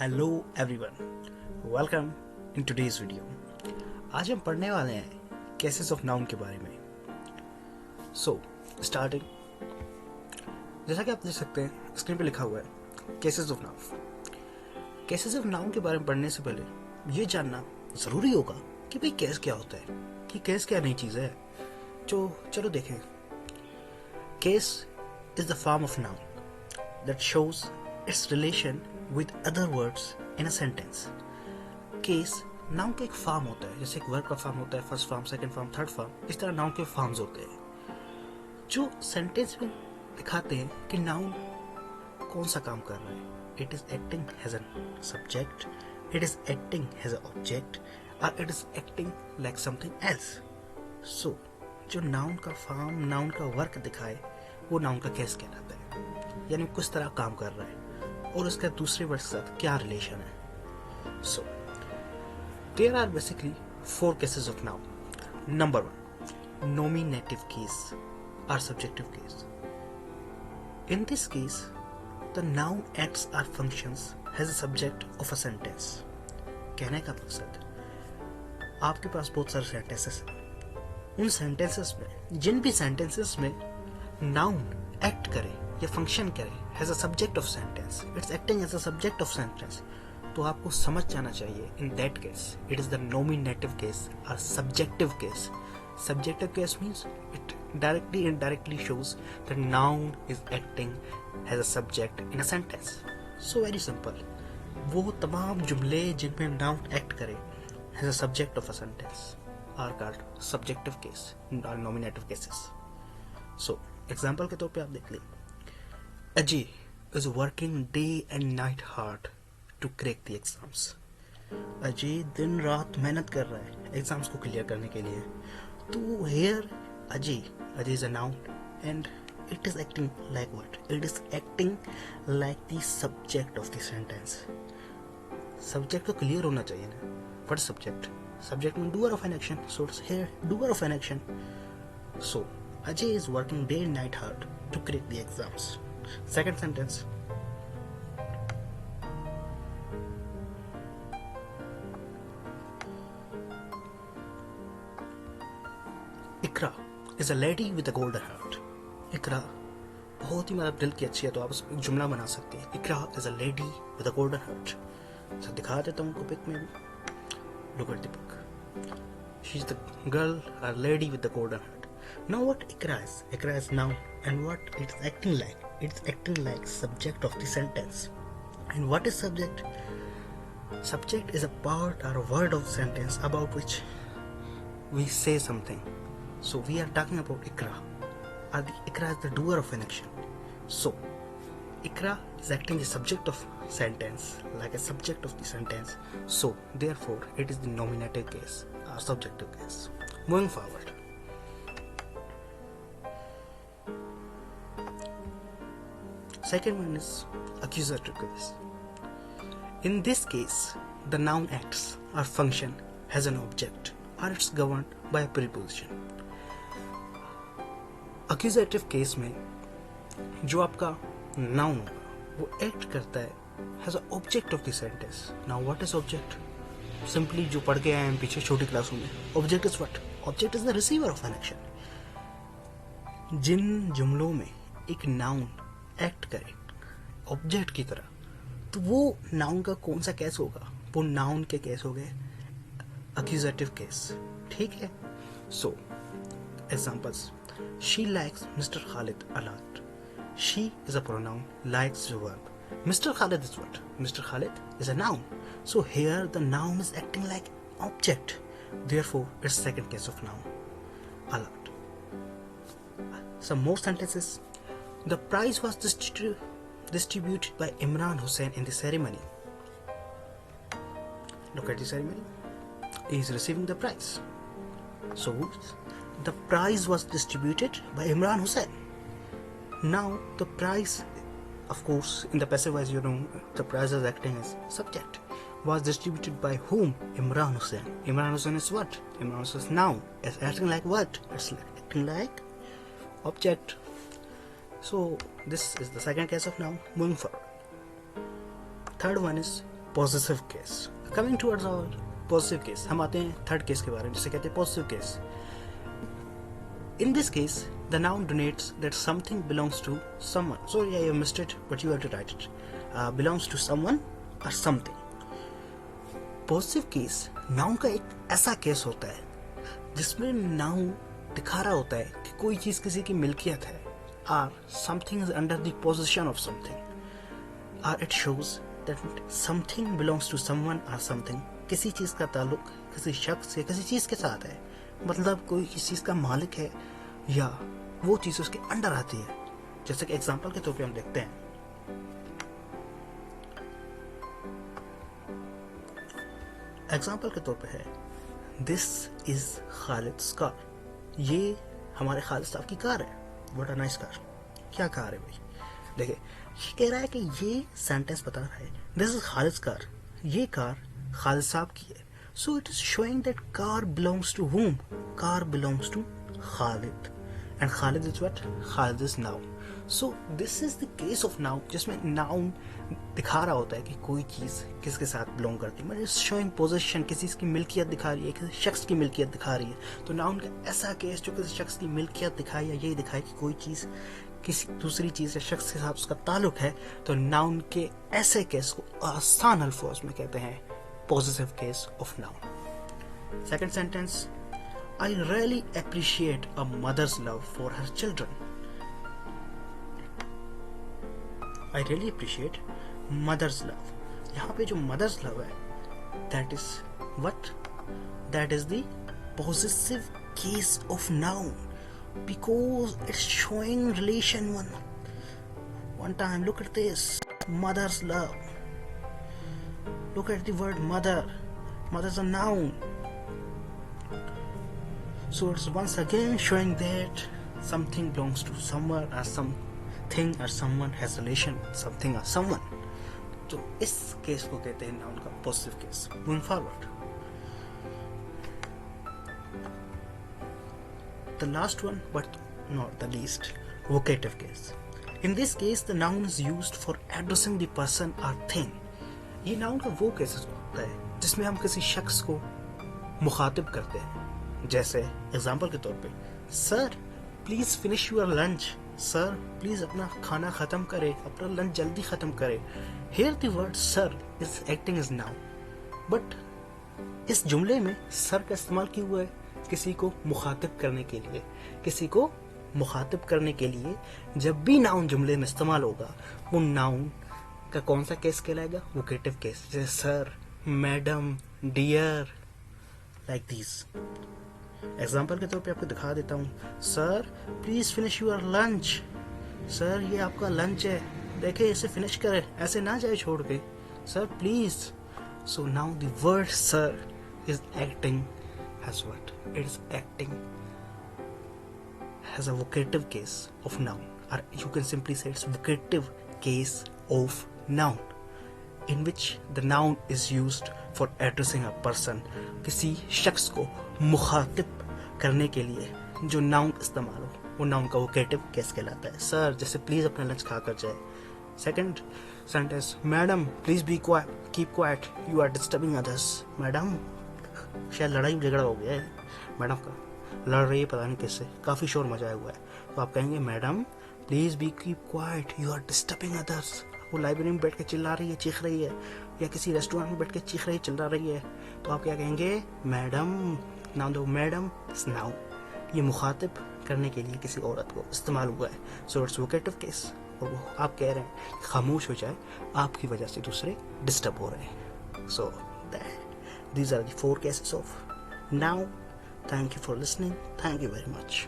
Hello everyone, welcome in today's video. आज हम पढ़ने वाले हैं केसेस ऑफ नाउन के बारे में। स्टार्टिंग, जैसा कि आप देख सकते हैं स्क्रीन पे लिखा हुआ है cases of noun. Cases of noun के बारे में पढ़ने से पहले ये जानना ज़रूरी होगा कि भाई केस क्या होता है, कि केस क्या नई चीज़ है। चलो देखें। Case is the form of noun that shows it's relation with other words in a sentence. Case noun का एक फॉर्म होता है, जैसे एक वर्ब का फॉर्म होता है, first form, second form, third form. इस तरह नाउन के फॉर्म्स होते हैं जो सेंटेंस में दिखाते हैं कि नाउन कौन सा काम कर रहा है। It is acting as an subject, it is acting as a object, और it is acting like something else. So जो नाउन का फॉर्म, नाउन का वर्क दिखाए, वो नाउन का केस कहलाता है, यानी किस तरह काम कर रहा है और उसका दूसरे वर्ड के साथ क्या रिलेशन है। So there are basically 4 cases of noun. Number 1, nominative case or subjective case. In this case, the noun acts or functions as a subject of a sentence. कहने का मकसद, आपके पास बहुत सारे सेंटेंसेस हैं। उन सेंटेंसेस में, जिन भी सेंटेंसेस में नाउन एक्ट करे या फंक्शन करे as a subject of sentence, it's acting as a subject of sentence, तो आपको समझ जाना चाहिए in that case it is the nominative case or subjective case. Subjective case means it directly indirectly shows that noun is acting as a subject in a sentence. So very simple, वो तमाम जुमले जिनमें noun act करे as a subject of a sentence are called subjective case or nominative cases. So example के तौर पे आप देख लें, Ajay is working day and night hard to crack the exams. Ajay दिन रात मेहनत कर रहा है एग्जाम्स को क्लियर करने के लिए। तो here Ajay is a noun and it is acting like what? It is acting like the subject of the sentence. Subject तो क्लियर होना चाहिए ना। What subject? Subject means doer of an action. So it's here doer of an action. So Ajay is working day and night hard to crack the exams. Second sentence, Ikra is a lady with a golden heart. Ikra बहुत ही मतलब दिल की अच्छी है, तो आप उसमें जुमला बना सकते हैं। Ikra is a lady with a golden heart. तो दिखा देता हूँ उनको पिक में भी। Look at the pic. She's the girl or lady with the golden heart. Now what Ikra is? Ikra is noun, and what it's acting like? It's acting like subject of the sentence. And what is subject? Subject is a part or a word of sentence about which we say something. So we are talking about Ikra. Ikra is the doer of an action. So Ikra is acting the subject of sentence, like a subject of the sentence. So therefore it is the nominative case or subjective case. Moving forward, second one is accusative case. In this case, the noun acts or function as an object, or it's governed by a preposition. Accusative case में जो आपका noun होगा वो act करता है as an object of the sentence. Now what is object? Simply जो पढ़ के आए हैं पीछे छोटी क्लासों में, object is what? Object is the receiver of an action. जिन जुमलों में एक noun एक्ट करे ऑब्जेक्ट की तरह, तो वो नाउन का कौन सा केस होगा? वो नाउन के केस हो गए अक्यूजेटिव केस। ठीक है। So examples, she likes mister Khalid a lot. She is a pronoun, likes is a verb, mister Khalid is what? Mister Khalid is a noun. So here the noun is acting like object, therefore it's second case of noun a lot. Some more sentences. The prize was distributed by Imran Hussain in the ceremony. Look at the ceremony. He is receiving the prize. So, the prize was distributed by Imran Hussain. Now, the prize, of course, in the passive voice, the prize is acting as subject. Was distributed by whom? Imran Hussain. Imran Hussain is what? Imran Hussain is noun. It's acting like what? It's acting like object. So this is the second case of noun. Moving forward, third one is positive case. Coming towards our positive case, हम आते हैं third case के बारे में, जिसे कहते हैं positive case. In this case, the noun denotes that something belongs to someone. So yeah, you missed it, but you have to write it. Belongs to someone or something. Possessive case noun का एक ऐसा case होता है जिसमें noun दिखा रहा होता है कि कोई चीज़ किसी की मिल्कियत है, or something is under the possession of something, or it shows that something belongs to someone or something. किसी चीज़ का ताल्लुक किसी शख्स या किसी चीज़ के साथ है, मतलब कोई किसी चीज़ का मालिक है या वो चीज़ उसके अंडर आती है। जैसे कि एग्जांपल के तौर पे हम देखते हैं, एग्जांपल के तौर पे है दिस इज खालिद्स कार, ये हमारे खालिद साहब की कार है। What a nice car. क्या कार है भाई? देखिए, ये कह रहा है कि ये सेंटेंस बता रहा है दिस इज खालिद्स कार, ये कार खालिद साहब की है। So it is showing that car belongs to whom? Car belongs to Khalid. And Khalid is what? Khalid is noun. So this is the case of noun, जिसमें noun दिखा रहा होता है कि कोई चीज़ किसके साथ belong करती है, मतलब it's showing possession, किसी की मिल्कियत दिखा रही है, किसी शख्स की मिल्कियत दिखा रही है। तो noun का ऐसा केस जो किसी शख्स की मिल्कियत दिखाए या यही दिखाए कि कोई चीज़ किसी दूसरी चीज़ या शख्स के साथ उसका ताल्लुक है, तो noun के ऐसे केस को आसान अल्फाज में कहते हैं possessive case of noun. Second sentence, I really appreciate a mother's love for her children. I really appreciate mother's love. यहाँ पे जो mother's love है, that is what? That is the possessive case of noun because it's showing relation one time. Look at this, mother's love. Look at the word mother. Mother is a noun. So it's once again showing that something belongs to someone or something or someone has relation with something or someone. तो इस case को कहते हैं noun का positive case. Moving forward, the last one but not the least, vocative case. In this case, the noun is used for addressing the person or thing. ये noun का वो cases होता है जिसमें हम किसी शख्स को मुखातिब करते हैं। जैसे एग्जांपल के तौर पे, sir please finish your lunch, sir please अपना खाना खत्म करे, अपना लंच जल्दी खत्म करे। Here the word sir is acting as noun, but इस जुमले में सर का इस्तेमाल क्यों हुआ है? किसी को मुखातिब करने के लिए। किसी को मुखातिब करने के लिए जब भी नाउन जुमले में इस्तेमाल होगा, वो नाउन का कौन सा केस कहलाएगा? Vocative case. जैसे sir, madam, dear, like this. Example के तौर पे आपको दिखा देता हूँ, sir please finish your lunch, sir ये आपका लंच है, देखे इसे फिनिश करे, ऐसे ना जाए छोड़ के, sir please. So now the word sir is acting as what? It is acting as a vocative case of noun, or you can simply say it's vocative case of noun, in which the noun is used for addressing a person. किसी शख्स को मुखातिब करने के लिए जो noun इस्तेमाल हो, वो नाउन का वोकेटिव केस कहलाता है। सर जैसे प्लीज अपना लंच खा कर जाए। Second sentence, madam please be quiet, keep quiet, you are disturbing others. Madam, शायद लड़ाई झगड़ा हो गया है, मैडम का लड़ रही है पता नहीं किससे, काफ़ी शोर मचाया हुआ है। तो आप कहेंगे madam please be keep quiet, you are disturbing others. वो लाइब्रेरी में बैठ के चिल्ला रही है, चीख रही है, या किसी रेस्टोरेंट में बैठ के चीख रही चिल्ला रही है, तो आप क्या कहेंगे? मैडम। नाउ दो मैडम इज नाउन, ये मुखातिब करने के लिए किसी औरत को इस्तेमाल हुआ है। So it's vocative case. और वो आप कह रहे हैं खामोश हो जाए, आपकी वजह से दूसरे डिस्टर्ब हो रहे हैं। सो these are the 4 cases of noun. Thank you for listening. Thank you very much.